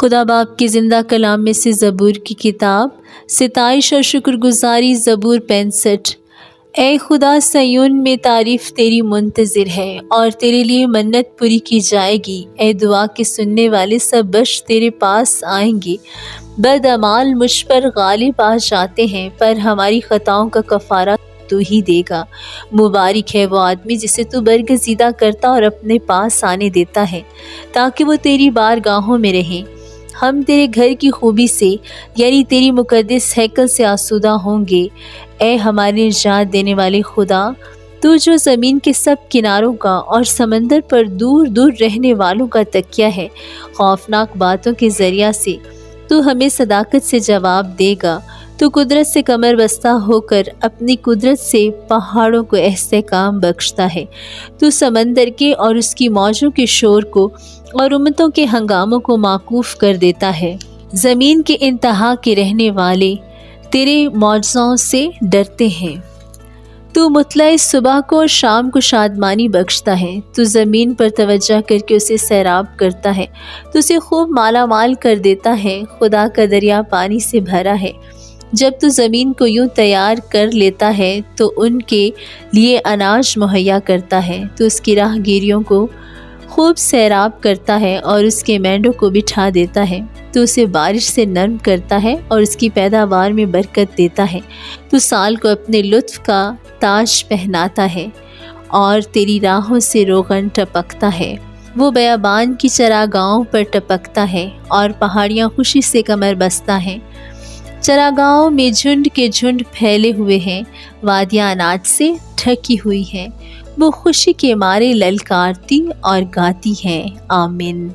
خدا باپ کی زندہ کلام میں سے زبور کی کتاب ستائش اور شکر گزاری زبور 65۔ اے خدا، سیون میں تعریف تیری منتظر ہے اور تیرے لیے منت پوری کی جائے گی۔ اے دعا کے سننے والے، سب بش تیرے پاس آئیں گے۔ بد اعمال مجھ پر غالب آ جاتے ہیں، پر ہماری خطاؤں کا کفارہ تو ہی دے گا۔ مبارک ہے وہ آدمی جسے تو برگزیدہ کرتا اور اپنے پاس آنے دیتا ہے، تاکہ وہ تیری بارگاہوں میں رہیں۔ ہم تیرے گھر کی خوبی سے یعنی تیری مقدس ہیکل سے آسودہ ہوں گے۔ اے ہمارے نجات دینے والے خدا، تو جو زمین کے سب کناروں کا اور سمندر پر دور دور رہنے والوں کا تکیہ ہے، خوفناک باتوں کے ذریعہ سے تو ہمیں صداقت سے جواب دے گا۔ تو قدرت سے کمر بستہ ہو کر اپنی قدرت سے پہاڑوں کو استحکام بخشتا ہے۔ تو سمندر کے اور اس کی موجوں کے شور کو اور امتوں کے ہنگاموں کو موقوف کر دیتا ہے۔ زمین کے انتہا کے رہنے والے تیرے معجزوں سے ڈرتے ہیں۔ تو مطلع صبح کو اور شام کو شادمانی بخشتا ہے۔ تو زمین پر توجہ کر کے اسے سیراب کرتا ہے، تو اسے خوب مالا مال کر دیتا ہے۔ خدا کا دریا پانی سے بھرا ہے۔ جب تو زمین کو یوں تیار کر لیتا ہے تو ان کے لیے اناج مہیا کرتا ہے۔ تو اس کی راہ گیریوں کو خوب سیراب کرتا ہے اور اس کے مینڈوں کو بٹھا دیتا ہے۔ تو اسے بارش سے نرم کرتا ہے اور اس کی پیداوار میں برکت دیتا ہے۔ تو سال کو اپنے لطف کا تاج پہناتا ہے اور تیری راہوں سے روغن ٹپکتا ہے۔ وہ بیابان کی چراگاہوں پر ٹپکتا ہے اور پہاڑیاں خوشی سے کمر بستہ ہیں۔ چراگاہوں میں جھنڈ کے جھنڈ پھیلے ہوئے ہیں، وادیاں اناج سے ڈھکی ہوئی ہیں۔ وہ خوشی کے مارے للکارتی اور گاتی ہیں۔ آمین۔